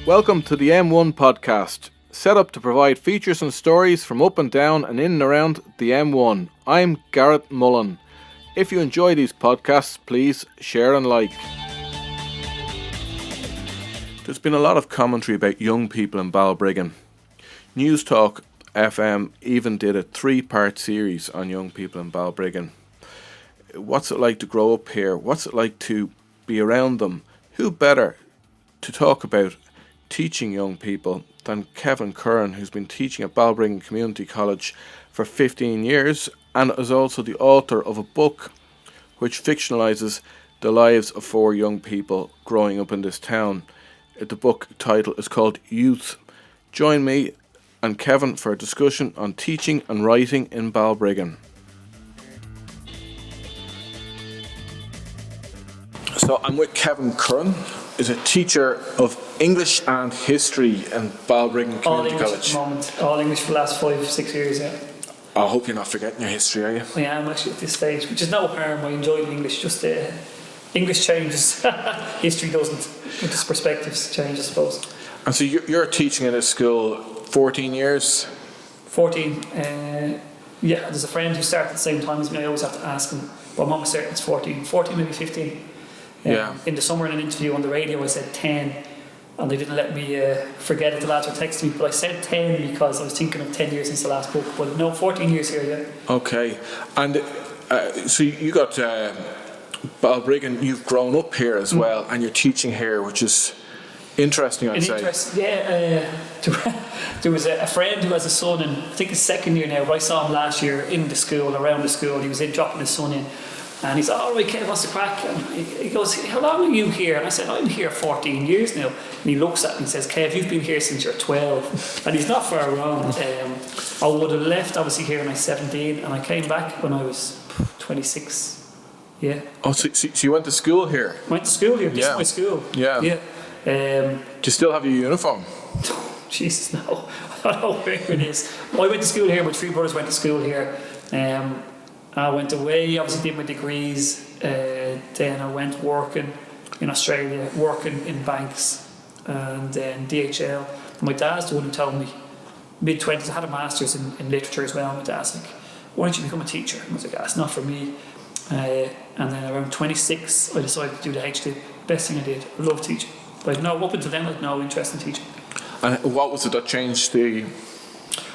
Welcome to the M1 podcast, set up to provide features and stories from up and down and in and around the M1. I'm Garrett Mullen. If you enjoy these podcasts, please share and like. There's been a lot of commentary about young people in Balbriggan. Newstalk FM even did a 3-part series on young people in Balbriggan. What's it like to grow up here? What's it like to be around them? Who better to talk about teaching young people than Kevin Curran, who's been teaching at Balbriggan Community College for 15 years and is also the author of a book which fictionalises the lives of 4 young people growing up in this town. The book title is called Youth. Join me and Kevin for a discussion on teaching and writing in Balbriggan. So I'm with Kevin Curran, is a teacher of English and History in Balbriggan Community College. All English at the moment, all English for the last 5-6 years, yeah. I hope you're not forgetting your history, are you? I am actually at this stage, which is no harm. I enjoy the English, just English changes, history doesn't. Just perspectives change, I suppose. And so you're teaching in a school 14 years? 14, yeah, there's a friend who started at the same time as me. I always have to ask him, but I'm almost certain it's 14, maybe 15. Yeah. In the summer in an interview on the radio I said 10 and they didn't let me forget it. The lads were texting me, but I said 10 because I was thinking of 10 years since the last book, but no, 14 years here, yeah. Okay, and so you got Balbriggan, you've grown up here as well, and you're teaching here, which is interesting, I'd say. Yeah, there was a friend who has a son in, I think his second year now, but I saw him last year in the school, around the school. He was in dropping his son in. And he's like, all right, Kev, what's the crack? And he goes, how long are you here? And I said, I'm here 14 years now. And he looks at me and says, Kev, you've been here since you're 12. And he's not far wrong. I would have left, obviously, here when I was 17, and I came back when I was 26. Yeah. Oh, so you went to school here? Went to school here. This is my school. Yeah. Yeah. Do you still have your uniform? Jesus, no. I don't know where it is. I went to school here. My 3 brothers went to school here. I went away, obviously did my degrees, then I went working in Australia, working in banks, and then DHL. My dad's the one who told me, mid-20s, I had a master's in literature as well. My dad's like, why don't you become a teacher? I was like, it's not for me. And then around 26, I decided to do the HD. Best thing I did. I love teaching. But up until then, I had no interest in teaching. And what was it that changed the...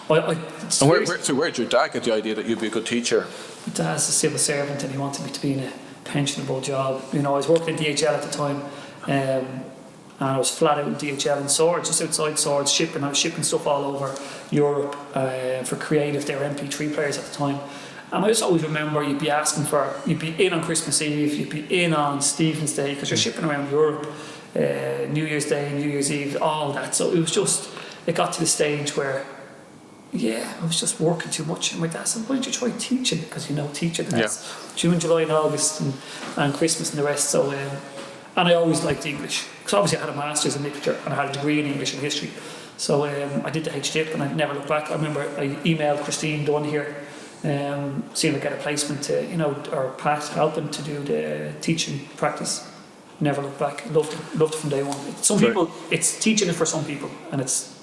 where did your dad get the idea that you'd be a good teacher? My dad's a civil servant and he wanted me to be in a pensionable job. You know, I was working at DHL at the time, and I was flat out in DHL in Swords, just outside Swords, shipping. I was shipping stuff all over Europe for Creative. They were MP3 players at the time. And I just always remember you'd be in on Christmas Eve, you'd be in on Stephen's Day, because you're shipping around Europe, New Year's Day, New Year's Eve, all that. So it got to the stage where, yeah, I was just working too much. And my dad said, why don't you try teaching? Because teaching, that's June, July and August and Christmas and the rest. So, and I always liked English. Because obviously I had a master's in literature and I had a degree in English and history. So I did the HDIP and I never looked back. I remember I emailed Christine Dunn here, seeing if I get a placement to, or Pat helping to do the teaching practice. Never looked back. Loved it from day one. It's teaching it for some people and it's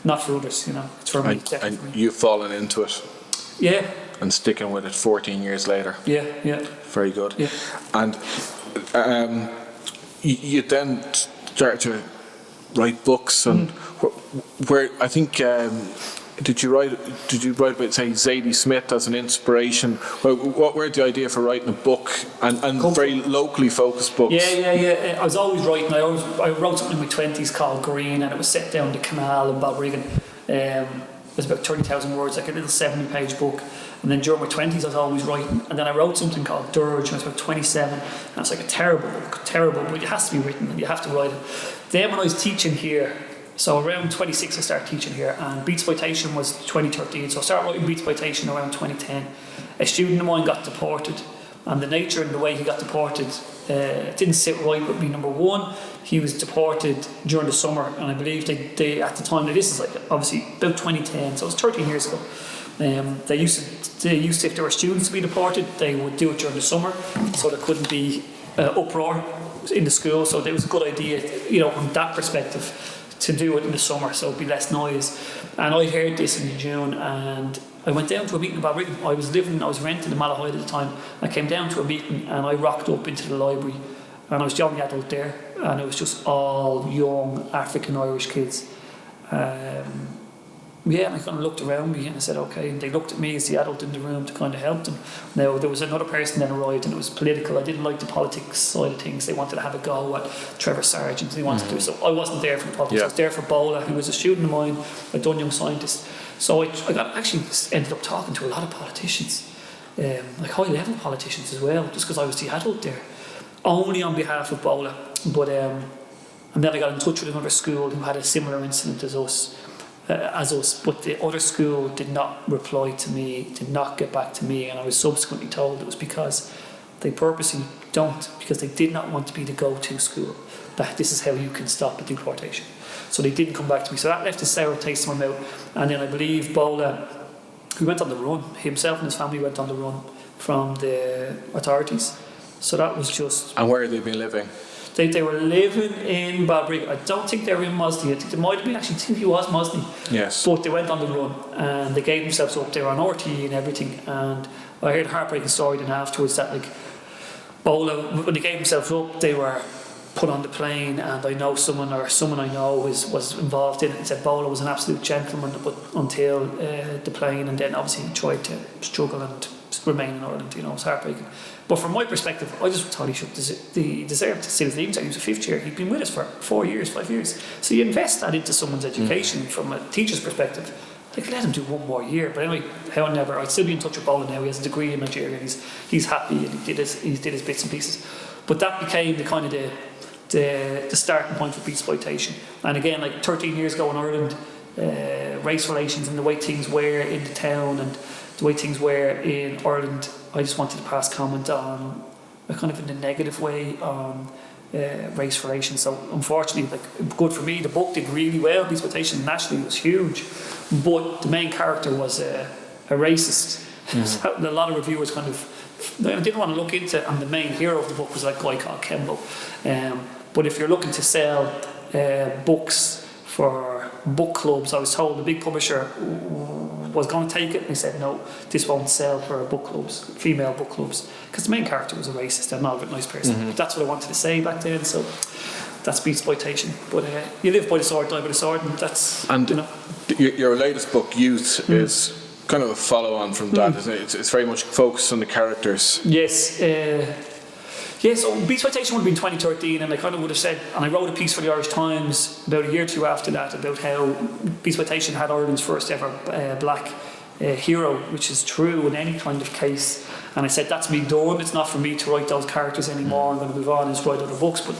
not for others, It's for me. And you've fallen into it. Yeah. And sticking with it 14 years later. Yeah. Very good. Yeah. And you then started to write books, and where I think did you write about, say, Zadie Smith as an inspiration? Where the idea for writing a book and very locally focused books? Yeah. I was always writing. I wrote something in my 20s called Green, and it was set down the canal in Balbriggan. It was about 30,000 words, like a little 70-page book. And then during my 20s, I was always writing. And then I wrote something called Dirge, and it was about 27. And it's like a terrible book, but it has to be written, and you have to write it. Then when I was teaching here, so around 26 I started teaching here, and Beatsploitation was 2013, so I started writing Beatsploitation around 2010. A student of mine got deported, and the nature and the way he got deported didn't sit right with me. Number one, he was deported during the summer, and I believe they at the time, this is like obviously about 2010, so it was 13 years ago. They used to, if there were students to be deported, they would do it during the summer, so there couldn't be uproar in the school. So it was a good idea, from that perspective, to do it in the summer, so it'd be less noise. And I heard this in June, and I went down to a meeting in Balbriggan. I was renting in Malahide at the time. I came down to a meeting, and I rocked up into the library, and I was the only adult there, and it was just all young African Irish kids. And I kind of looked around me and I said, okay, and they looked at me as the adult in the room to kind of help them. Now, there was another person then arrived, and it was political. I didn't like the politics side of things. They wanted to have a go at Trevor Sargent. They wanted to do so. I wasn't there for the politics. I was there for Bola, who was a student of mine, a done young scientist. So I actually ended up talking to a lot of politicians, like high-level politicians as well, just because I was the adult there, only on behalf of Bola. But and then I got in touch with another school who had a similar incident as us. But the other school did not reply to me, did not get back to me, and I was subsequently told it was because they purposely don't, because they did not want to be the go-to school, that this is how you can stop the deportation. So they didn't come back to me. So that left a sour taste in my mouth. And then I believe Bola, who went on the run, himself and his family went on the run from the authorities. So that was just... And where had they been living? They were living in Balbriggan. I don't think they were in Mosney. I think they might have been, actually, I think he was Mosney. Yes. But they went on the run, and they gave themselves up. They were on RTE and everything. And I heard a heartbreaking story then afterwards that, like, Bola, when they gave themselves up, they were put on the plane, and I know someone I know was involved in it, and said Bola was an absolute gentleman, but until the plane, and then obviously he tried to struggle and remain in Ireland. You know, it was heartbreaking. But from my perspective, I just thought he deserved to sit his leaving. He was a fifth year. He'd been with us for 5 years. So you invest that into someone's education from a teacher's perspective. Like, let him do one more year. But anyway, however, I'd still be in touch with Bola now. He has a degree in Nigeria, and he's happy, and he did his bits and pieces. But that became the kind of the starting point for exploitation. And again, like 13 years ago in Ireland, race relations and the way things were in the town and the way things were in Ireland, I just wanted to pass comment on a kind of in a negative way on race relations. So unfortunately, like, good for me, the book did really well. The exploitation nationally was huge, but the main character was a racist. So a lot of reviewers kind of didn't want to look into it, and the main hero of the book was a guy called Kembo. But if you're looking to sell books for book clubs, I was told the big publisher was going to take it, and he said no, this won't sell for book clubs, female book clubs, because the main character was a racist and not a nice person. But that's what I wanted to say back then. So that's exploitation. But you live by the sword, die by the sword, and that's... And you know. Your latest book, Youth, is kind of a follow-on from that, isn't it? It's very much focused on the characters. Yes. So exploitation would have been 2013, and I kind of would have said, and I wrote a piece for the Irish Times about a year or two after that about how exploitation had Ireland's first ever black hero, which is true in any kind of case. And I said, that's me done. It's not for me to write those characters anymore. I'm going to move on and write other books. But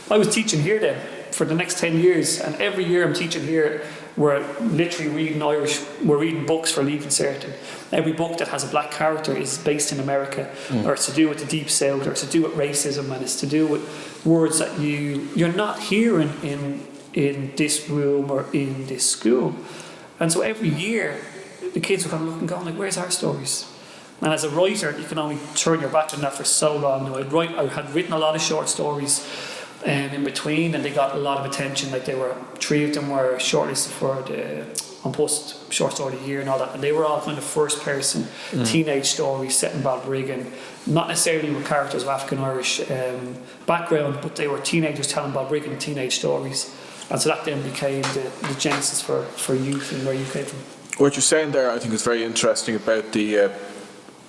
I was teaching here then for the next 10 years, and every year I'm teaching here, we're literally reading Irish, we're reading books for Leaving Cert. Every book that has a black character is based in America, or it's to do with the Deep South, or it's to do with racism, and it's to do with words that you're not hearing in this room or in this school. And so every year, the kids are kind of looking, going like, where's our stories? And as a writer, you can only turn your back on that for so long. Now, I had written a lot of short stories in between, and they got a lot of attention. Like, they were, 3 of them were shortlisted for the An Post Short Story of the Year and all that, and they were all kind of first person teenage stories set in Balbriggan, not necessarily with characters of African Irish background, but they were teenagers telling Balbriggan teenage stories. And so that then became the genesis for Youth and where you came from. What you're saying there, I think, is very interesting about the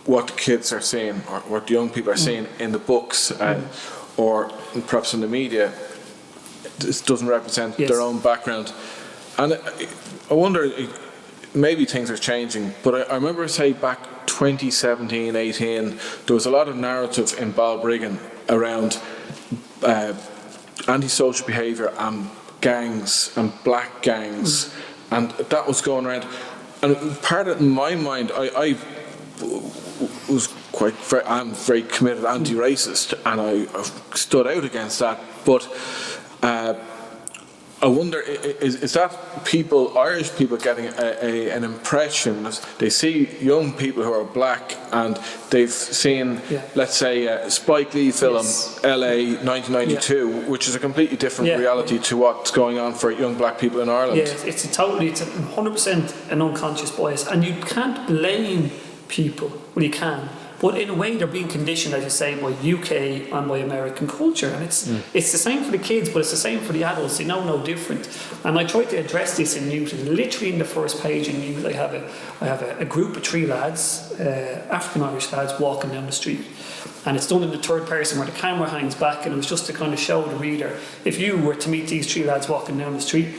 what the kids are seeing, or what the young people are seeing in the books, or perhaps in the media. This doesn't represent their own background. And I wonder, maybe things are changing, but I remember, say, back 2017, 18, there was a lot of narrative in Balbriggan around antisocial behaviour and gangs and black gangs, and that was going around. And part of it, in my mind, I was I'm very committed anti-racist, and I stood out against that. But I wonder, is that people, Irish people, getting an impression that they see young people who are black and they've seen, let's say, a Spike Lee film, LA 1992, which is a completely different reality to what's going on for young black people in Ireland. Yeah, it's 100% an unconscious bias, and you can't blame people. Well, you can. But in a way, they're being conditioned, as you say, by UK and by American culture. And it's the same for the kids, but it's the same for the adults. They know no different. And I tried to address this in Youth. Literally in the first page in Youth, I have a group of 3 lads, African-Irish lads, walking down the street. And it's done in the third person where the camera hangs back, and it was just to kind of show the reader, if you were to meet these 3 lads walking down the street,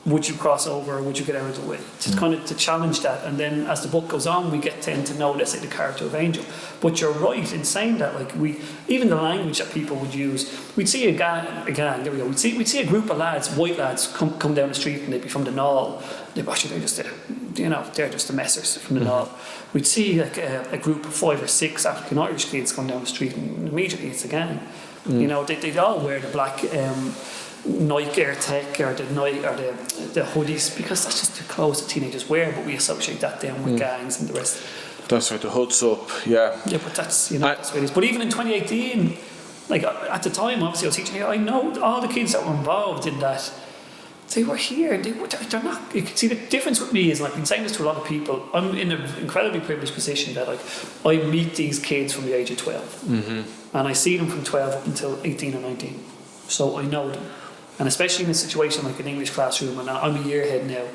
would you cross over or would you get out of the way? To kind of to challenge that. And then as the book goes on, we get to know, let's say, the character of Angel. But you're right in saying that, like, even the language that people would use, we'd see there we go, we'd see a group of lads, white lads, come down the street, and they'd be from the Knoll. They're just they're just the messers from the Knoll. We'd see like a group of 5 or 6 African-Irish kids come down the street, and immediately it's a gang. You know, they'd all wear the black Nike Air Tech or the hoodies, because that's just the clothes that teenagers wear, but we associate that then with gangs and the rest. That's right, the hood's up, yeah. Yeah, but that's that's what it is. But even in 2018, like at the time, obviously I was teaching here, I know all the kids that were involved in that, they were here. They're not. You can see the difference with me is, like, I've been saying this to a lot of people. I'm in an incredibly privileged position that, like, I meet these kids from the age of 12, and I see them from 12 up until 18 or 19. So I know them. And especially in a situation like an English classroom, and I'm a year ahead now,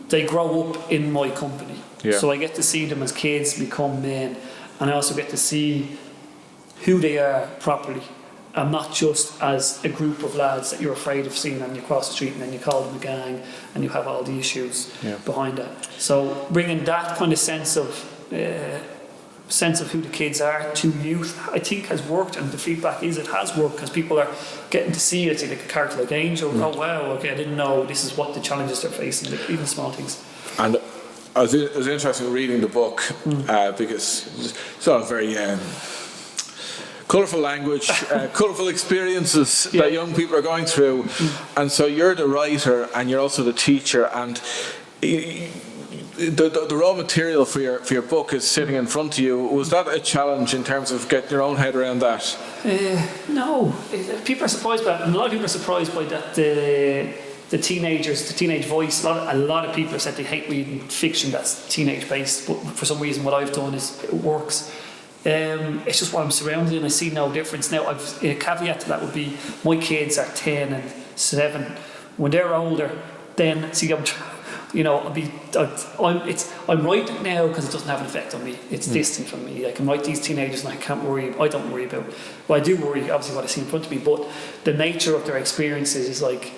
they grow up in my company. Yeah. So I get to see them as kids become men, and I also get to see who they are properly, and not just as a group of lads that you're afraid of seeing and you cross the street and then you call them a gang and you have all the issues behind that. So bringing that kind of sense of who the kids are to youth, I think has worked, and the feedback is it has worked, because people are getting to see it, like a character like Angel. Oh wow, okay, I didn't know this is what the challenges they're facing, like even small things. And it was interesting reading the book because it's all very colourful language, colourful experiences that young people are going through, and so you're the writer and you're also the teacher, and the raw material for your book is sitting in front of you. Was that a challenge in terms of getting your own head around that? No, people are surprised by it, and a lot of people are surprised by that. The teenage voice. A lot of people have said they hate reading fiction that's teenage based, but for some reason what I've done is it works. It's just what I'm surrounded in. I see no difference. Now, a caveat to that would be my kids are 10 and 7. When they're older, then see, I'm writing it now because it doesn't have an effect on me. It's distant from me. I can write these teenagers and I don't worry about. Well, I do worry, obviously, what I see in front of me, but the nature of their experiences is like,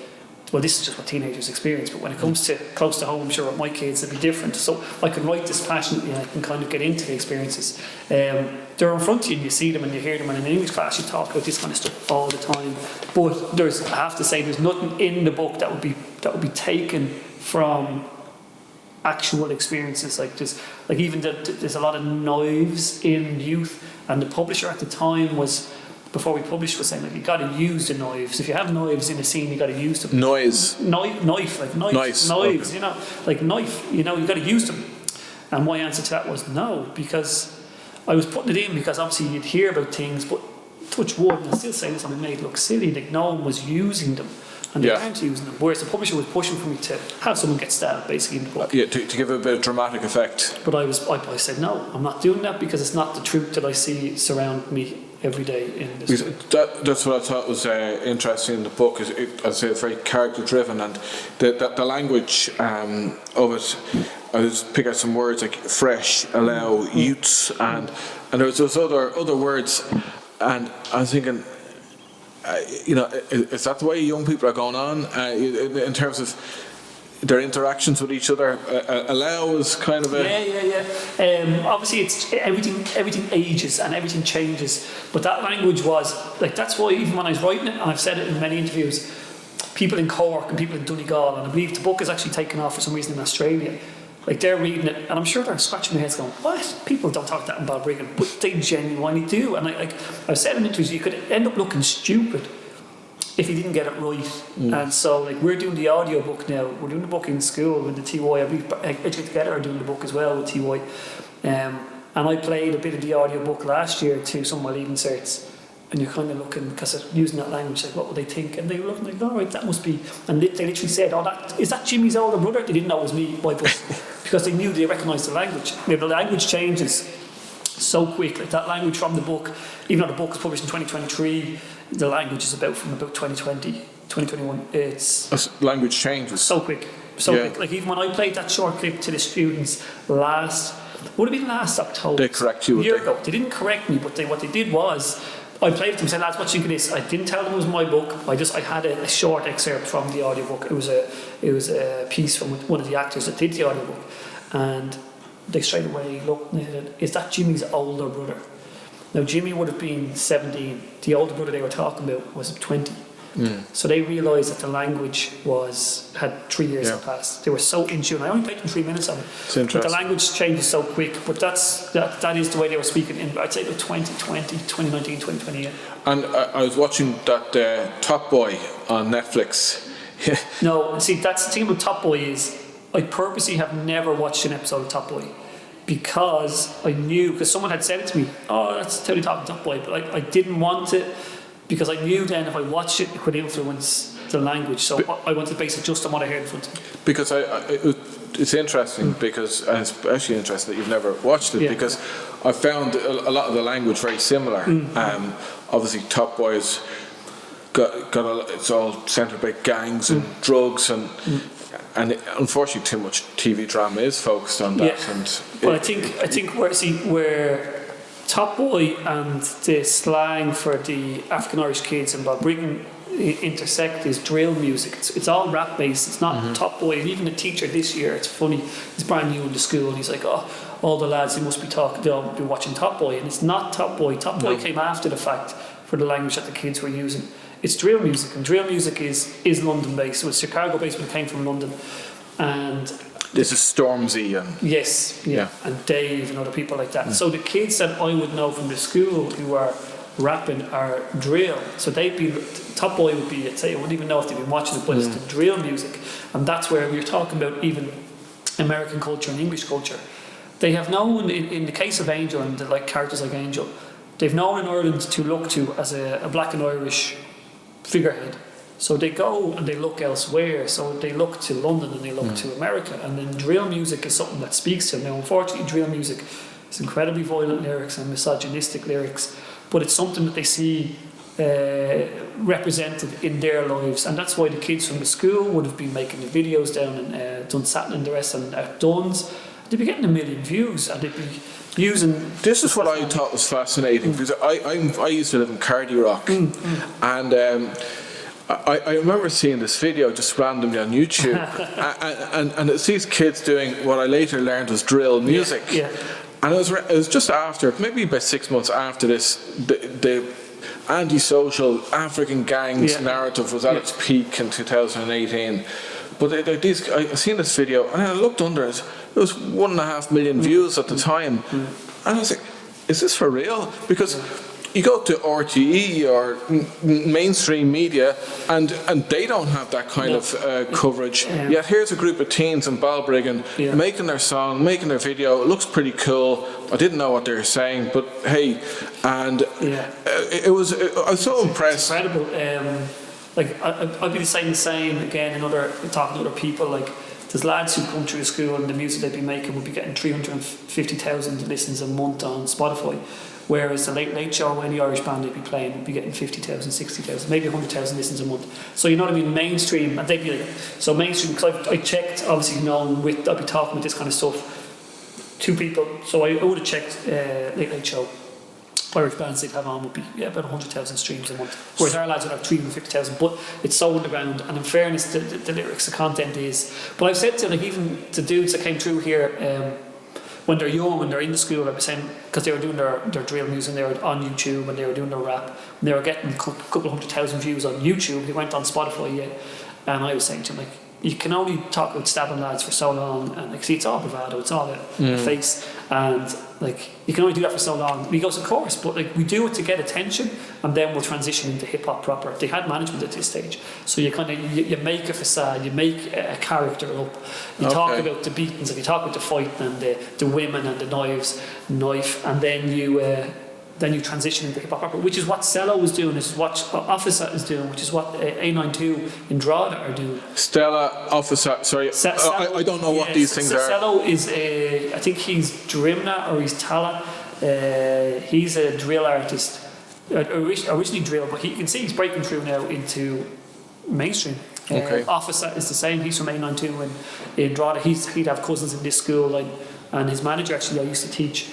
well, this is just what teenagers experience, but when it comes to close to home, I'm sure with my kids it'll be different. So I can write this passionately and I can kind of get into the experiences. They're in front of you and you see them and you hear them, and in an English class you talk about this kind of stuff all the time. But I have to say, there's nothing in the book that would be taken from actual experiences. Like there's a lot of knives in youth, and the publisher at the time was, before we published, was saying, like, you got to use the knives. If you have knives in a scene, you got to use them. Knives, okay. Like knife. You got to use them. And my answer to that was no, because I was putting it in because obviously you'd hear about things, but touch wood, and I still say this, and it made it look silly. Like, no one was using them, and they weren't using them. Whereas the publisher was pushing for me to have someone get stabbed, basically, in the book. To give it a bit of dramatic effect. But I said no, I'm not doing that, because it's not the truth that I see surround me every day in this. That's what I thought was interesting in the book. Is I say it's very character driven, and the language of it. I was pick out some words like fresh, allow, youths, and there was those other words, and I was thinking, is that the way young people are going on in terms of their interactions with each other? Allow is kind of a obviously it's everything ages and everything changes, but that language was like, that's why even when I was writing it, and I've said it in many interviews, people in Cork and people in Donegal, and I believe the book is actually taken off for some reason in Australia, like, they're reading it, and I'm sure they're scratching their heads going, what? People don't talk that in Balbriggan, but they genuinely do. And I've said in interviews, you could end up looking stupid if he didn't get it right. And so like we're doing the audio book now. We're doing the book in school with the TY. I believe Educate Together are doing the book as well with TY. And I played a bit of the audio book last year to some of my leaving certs. And you're kind of looking, because they're using that language, like what would they think? And they were looking like, all right, that must be. And they literally said, is that Jimmy's older brother? They didn't know it was me, because they knew they recognised the language. You know, the language changes so quick. Like that language from the book, even though the book was published in 2023, the language is from about 2020, 2021. It's language changes so quick, quick. Like even when I played that short clip to the students would have been last October. They correct you a year ago. They didn't correct me, but what they did was, I played them and said, lads, what you think of this? I didn't tell them it was my book. I had a short excerpt from the audiobook. It was a piece from one of the actors that did the audiobook. And they straight away looked and said, is that Jimmy's older brother? Now Jimmy would have been 17. The older brother they were talking about was 20. So they realised that the language had 3 years that passed. They were so in tune. I only played them 3 minutes of it. It's interesting. But the language changes so quick. But that is the way they were speaking in, I'd say, about 2020, 2019, 2020. And I was watching that Top Boy on Netflix. No, see, that's the thing about Top Boy is I purposely have never watched an episode of Top Boy because I knew, because someone had said it to me, oh, that's Tony talking Top Boy, but I didn't want it. Because I knew then if I watched it, it could influence the language. So I wanted to base it just on what I heard in front of me. Because it's interesting, because, and it's actually interesting that you've never watched it, because I found a lot of the language very similar. Obviously, Top Boy's it's all centred about gangs and drugs and unfortunately too much TV drama is focused on that. Yeah. Well, I think where Top Boy and the slang for the African Irish kids in Balbriggan intersect is drill music. It's all rap based. It's not Top Boy. And even the teacher this year, it's funny, he's brand new in the school and he's like, oh, all the lads, they must be they'll be watching Top Boy. And it's not Top Boy. Top Boy came after the fact for the language that the kids were using. It's drill music, and drill music is London based. So it's Chicago based, but it came from London. And this is Stormzy and and Dave and other people like that. So the kids that I would know from the school who are rapping are drill. So they'd be, Top Boy would be, I'd say, I wouldn't even know if they'd been watching it, but it's the drill music. And that's where we're talking about even American culture and English culture. They have known, in the case of Angel and like characters like Angel, they've known in Ireland to look to as a black and Irish figurehead. So they go and they look elsewhere. So they look to London and they look to America. And then drill music is something that speaks to them. Now, unfortunately, drill music is incredibly violent lyrics and misogynistic lyrics, but it's something that they see represented in their lives. And that's why the kids from the school would have been making the videos down in Dunsatton and the rest and at Duns. They'd be getting 1 million views and they'd be using... This is what I thought was fascinating, because I used to live in Cardi Rock, and I remember seeing this video just randomly on YouTube, and it's these kids doing what I later learned was drill music. Yeah. And it was just after, maybe about 6 months after this, the antisocial African gangs narrative was at its peak in 2018. But I seen this video and I looked under it. It was 1.5 million views at the time, and I was like, "Is this for real?" Because you go to RTE or mainstream media, and they don't have that kind of coverage. Yet here's a group of teens in Balbriggan making their song, making their video. It looks pretty cool. I didn't know what they were saying, but hey, and I was so impressed. It's incredible. Like I'd be the same again in talking to other people. Like there's lads who come through school and the music they'd be making would be getting 350,000 listens a month on Spotify, whereas the Late Show, any Irish band they'd be playing would be getting 50,000, 60,000, maybe 100,000 listens a month. So you know what I mean, mainstream, and they'd be like, so mainstream. Because I checked, obviously, I'd be talking with this kind of stuff to people. So I would have checked Late Show. Irish bands they'd have on would be about 100,000 streams a month, whereas our lads would have 350,000. But it's so underground, and in fairness, the lyrics, the content is. But I've said to like even the dudes that came through here when they're young, when they're in the school, I was saying, because they were doing their drill music, and they were on YouTube, and they were doing their rap, and they were getting a couple of 100,000 views on YouTube. They went on Spotify, and I was saying to them like, you can only talk about stabbing lads for so long, and like, see, it's all bravado, it's all a face, and like you can only do that for so long. And he goes, of course, but like we do it to get attention, and then we'll transition into hip hop proper. They had management at this stage, so you kind of you make a facade, you make a character up. You talk about the beatings, and you talk about the fighting and the women and the knife, and then you transition into hip hop proper, which is what Cello was doing, is what Officer is doing, which is what A92 in Drogheda are doing. Stella, Officer, sorry, I don't know what these things are. Cello is I think he's Drimna or he's Tala. He's a drill artist, originally drill, but you can see he's breaking through now into mainstream. Officer is the same. He's from A92 in Drogheda. He'd have cousins in this school, and his manager actually I used to teach.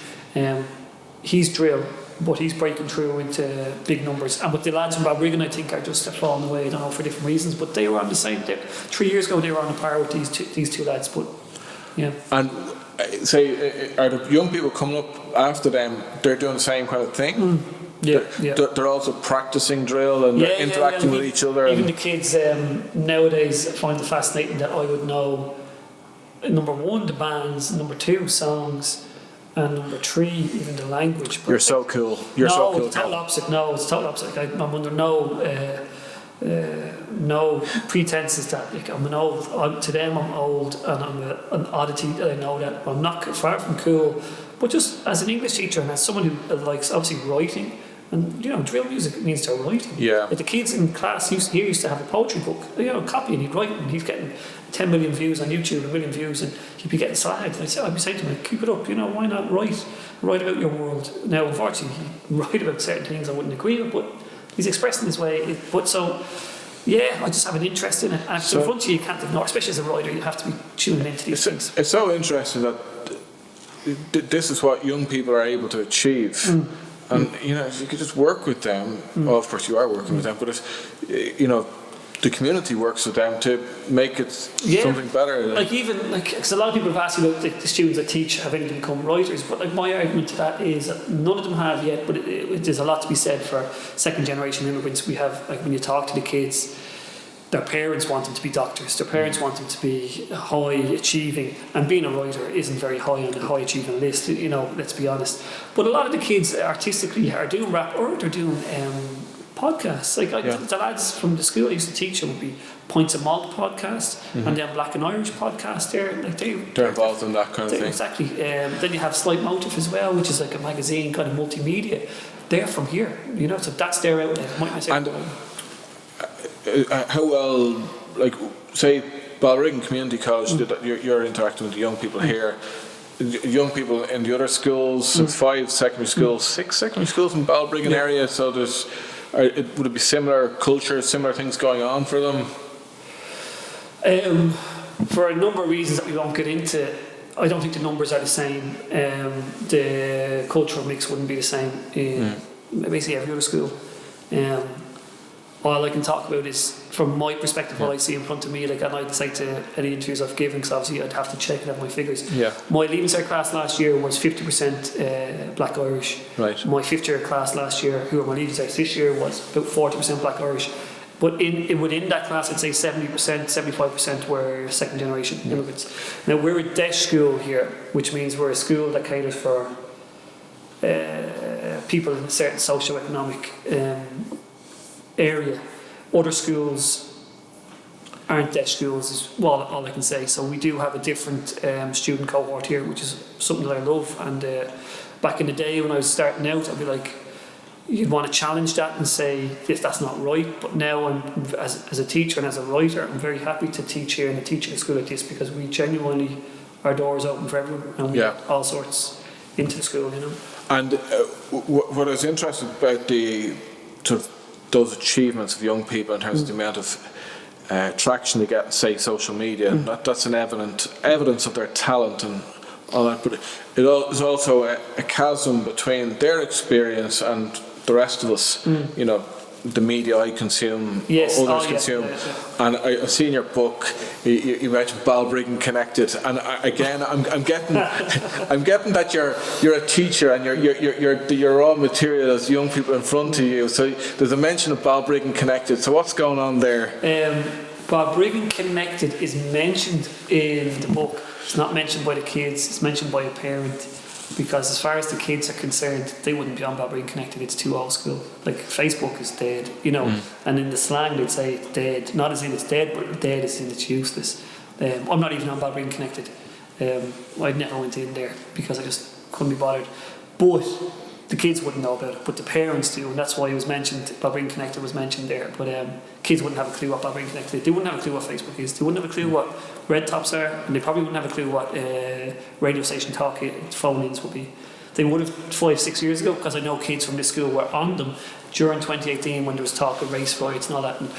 He's drill, but he's breaking through into big numbers. And but the lads from Balbriggan, I think, are just falling away. I don't know, for different reasons, but they were on the same. 3 years ago, they were on a par with these two lads. But yeah. And say, are the young people coming up after them? They're doing the same kind of thing. They're also practicing drill and interacting with each other. Even the kids nowadays find it fascinating that I would know, number one, the bands, number two, songs, and number three, even the language. But you're so cool. It's total opposite. No, it's total opposite. I'm under no pretenses that like, to them I'm old and I'm an oddity. I know that I'm not far from cool, but just as an English teacher and as someone who likes obviously writing, and drill music means they're writing. Yeah. Like the kids in class used to have a poetry book, copy, and he'd write, and he's getting 10 million views on YouTube, 1 million views, and he'd be getting slagged. And I'd be saying to him, keep it up, why not write about your world? Now, unfortunately, he write about certain things I wouldn't agree with, but he's expressing his way. I just have an interest in it. And in front of you can't ignore, especially as a writer, you have to be tuning into these things. It's so interesting that this is what young people are able to achieve. And if you could just work with them, well, of course you are working with them, but the community works with them to make it something better. Because a lot of people have asked me about the students I teach have any of them become writers, but my argument to that is that none of them have yet. But there's a lot to be said for second generation immigrants. We have, when you talk to the kids, their parents want them to be doctors, their parents want them to be high achieving, and being a writer isn't very high on the high achieving list, let's be honest. But a lot of the kids artistically are doing rap or they're doing podcasts. The lads from the school I used to teach would be Points of Malt podcast and then Black and Irish podcast. They're involved in that kind of thing. Exactly. Then you have Slight Motive as well, which is like a magazine kind of multimedia. They're from here, so that's their outlet. How well, say Balbriggan Community College, you're interacting with the young people here. Young people in the other schools, 5 secondary schools, 6 secondary schools in Balbriggan area. So would it be similar culture, similar things going on for them? For a number of reasons that we won't get into, I don't think the numbers are the same. The cultural mix wouldn't be the same in basically every other school. All I can talk about is, from my perspective, what I see in front of me. And I'd say to any interviews I've given, because obviously I'd have to check and have my figures. Yeah. My Leaving Cert class last year was 50% Black Irish. Right. My 5th year class last year, who are my Leaving Certs this year, was about 40% Black Irish. But within that class, I'd say 70%, 75% were second generation immigrants. Now, we're a DESH school here, which means we're a school that caters for people in a certain socio-economic area. Other schools aren't DESH schools, is all I can say. So we do have a different student cohort here, which is something that I love. And back in the day when I was starting out, I'd be like, you'd want to challenge that and say, that's not right. But now, as a teacher and as a writer, I'm very happy to teach here in a teaching school like this, because we genuinely, our doors open for everyone, and we get all sorts into the school, And what I was interested about those achievements of young people in terms of the amount of traction they get in, say, social media, and that's an evidence of their talent and all that, but it is also a chasm between their experience and the rest of us, the media I consume, others consume. And I've seen your book. You mentioned Balbriggan Connected, and I'm getting that you're a teacher and your raw material is young people in front of you. So there's a mention of Balbriggan Connected. So what's going on there? Balbriggan Connected is mentioned in the book. It's not mentioned by the kids, it's mentioned by a parent. Because as far as the kids are concerned, they wouldn't be on Balbriggan Connected, it's too old school. Like, Facebook is dead, you know. And in the slang they'd say it's dead. Not as in it's dead, but dead as in it's useless. I'm not even on Balbriggan Connected. I never went in there because I just couldn't be bothered. But the kids wouldn't know about it, but the parents do, and that's why it was mentioned. Balbriggan Connected was mentioned there, but kids wouldn't have a clue what Balbriggan Connected is. They wouldn't have a clue what Facebook is. They wouldn't have a clue what red tops are, and they probably wouldn't have a clue what radio station talk phone-ins would be. They would have 5-6 years ago, because I know kids from this school were on them during 2018 when there was talk of race riots and all that, and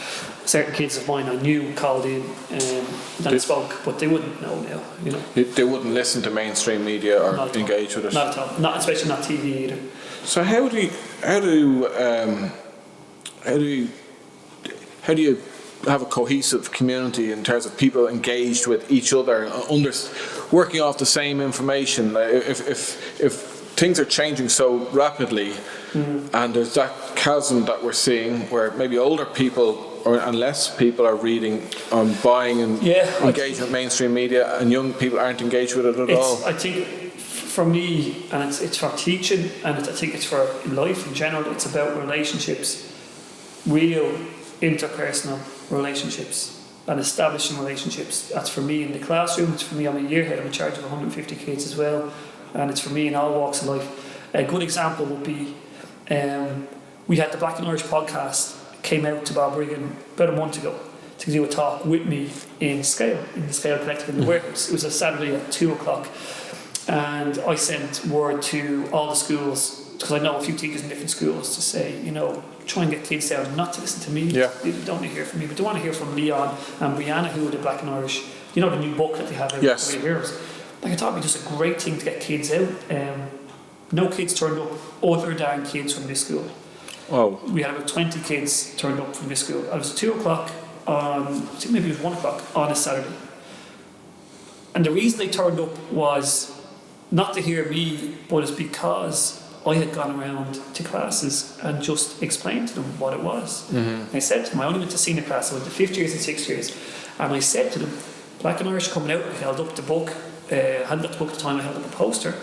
certain kids of mine I knew called in and spoke, but they wouldn't know now, you know. They wouldn't listen to mainstream media or engage with it. Not at all. Not especially not TV either. So how do you have a cohesive community in terms of people engaged with each other, working off the same information? If things are changing so rapidly, and there's that chasm that we're seeing where maybe older people and less people are reading, buying and engaging with mainstream media, and young people aren't engaged with it at all. I think for me, and it's for teaching, and I think it's for life in general, it's about relationships, real interpersonal relationships, and establishing relationships. That's for me in the classroom, it's for me, I'm a year head, I'm in charge of 150 kids as well, and it's for me in all walks of life. A good example would be, we had the Black and Irish podcast, came out to Balbriggan about a month ago to do a talk with me in the Scale Collective in the warehouse. It was a Saturday at 2:00. And I sent word to all the schools, because I know a few teachers in different schools, to say, you know, try and get kids down, not to listen to me. They don't want to hear from me, but they want to hear from Leon and Brianna, who are the Black and Irish, you know, the new book that they have out, yes. Heroes. Like, I thought it'd be just a great thing to get kids out. No kids turned up other than kids from this school. Oh. We had about 20 kids turned up from this school. It was 2:00 on, I think maybe it was 1:00 on a Saturday. And the reason they turned up was not to hear me, but it's because I had gone around to classes and just explained to them what it was. I said to them, I only went to senior class, I went to 5th years and 6th years, and I said to them, Black and Irish coming out, I held up the book, I hadn't got the book at the time, I held up a poster,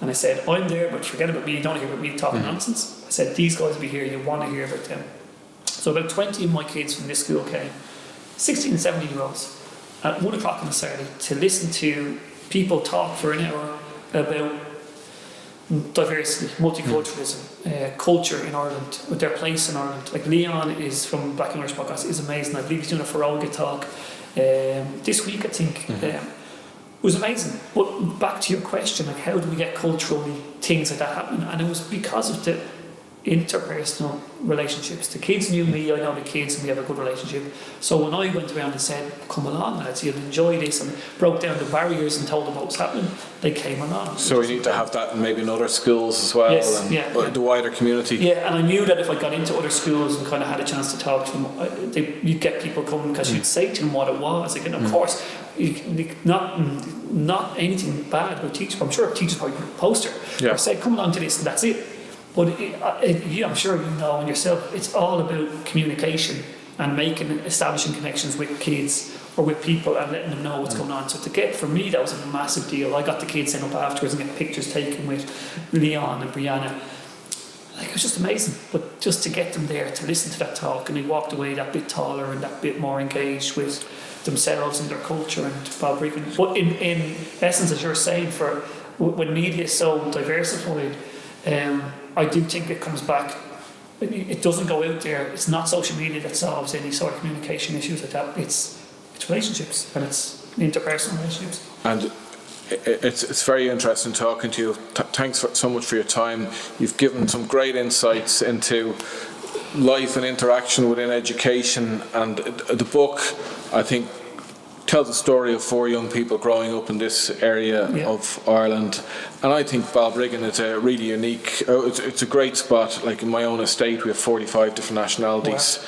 and I said, I'm there, but forget about me, you don't hear about me talking nonsense. I said, these guys will be here, you want to hear about them. So about 20 of my kids from this school came, 16 and 17 year olds, at 1:00 on a Saturday, to listen to people talk for an hour about diversity, multiculturalism, culture in Ireland, with their place in Ireland. Like, Leon is from Black and Irish podcast, is amazing. I believe he's doing a Ferolga talk this week, I think. It was amazing. But back to your question, like, how do we get culturally things like that happening? And it was because of the interpersonal relationships. The kids knew me, I know the kids, and we have a good relationship. So when I went around and said, come along lads, you'll enjoy this, and broke down the barriers and told them what was happening, they came along. So we need to have that maybe in other schools as well, yes, and the wider community. Yeah, and I knew that if I got into other schools and kind of had a chance to talk to them, you'd get people coming, because you'd say to them what it was. Like, and of course, not anything bad about teachers. I'm sure teachers probably put a poster or say, come along to this, and that's it. But I'm sure you know yourself, it's all about communication and establishing connections with kids or with people and letting them know what's going on. So for me, that was a massive deal. I got the kids sent up afterwards and get pictures taken with Leon and Brianna. Like, it was just amazing. But just to get them there to listen to that talk, and they walked away that bit taller and that bit more engaged with themselves and their culture and Balbriggan. But in essence, as you're saying, when media is so diversified, I do think it comes back. It doesn't go out there. It's not social media that solves any sort of communication issues like that. It's relationships, and it's interpersonal relationships. And it's very interesting talking to you. Thanks so much for your time. You've given some great insights into life and interaction within education, and the book, I think, tells the story of 4 young people growing up in this area of Ireland. And I think Balbriggan is a really unique, it's a great spot. Like, in my own estate, we have 45 different nationalities.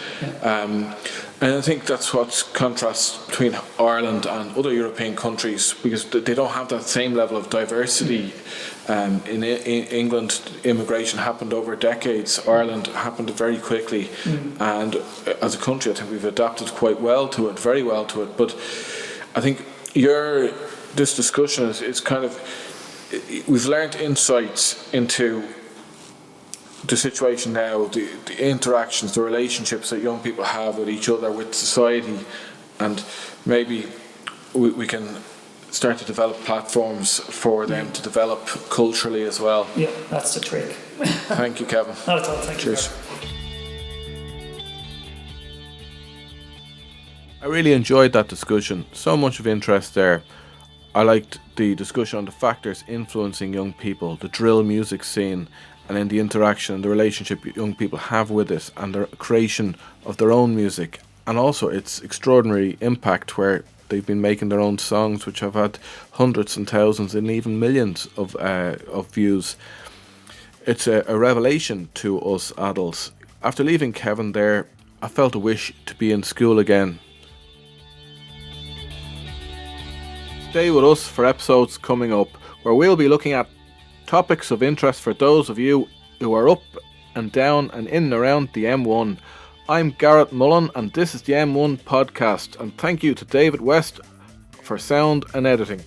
Wow. And I think that's what contrasts between Ireland and other European countries, because they don't have that same level of diversity. In England, immigration happened over decades. Ireland happened very quickly, and as a country, I think we've adapted quite well to it, very well to it. But I think this discussion is kind of, we've learned insights into the situation now, the interactions, the relationships that young people have with each other, with society, and maybe we can start to develop platforms for them to develop culturally as well. Yeah, that's the trick. Thank you, Kevin. Not at all, thank you. Cheers. I really enjoyed that discussion. So much of interest there. I liked the discussion on the factors influencing young people, the drill music scene, and then the interaction and the relationship young people have with it, and the creation of their own music, and also its extraordinary impact where they've been making their own songs which have had hundreds and thousands and even millions of views. It's a revelation to us adults. After leaving Kevin there, I felt a wish to be in school again. Stay with us for episodes coming up where we'll be looking at topics of interest for those of you who are up and down and in and around the M1. I'm Garrett Mullen and this is the M1 podcast, and thank you to David West for sound and editing.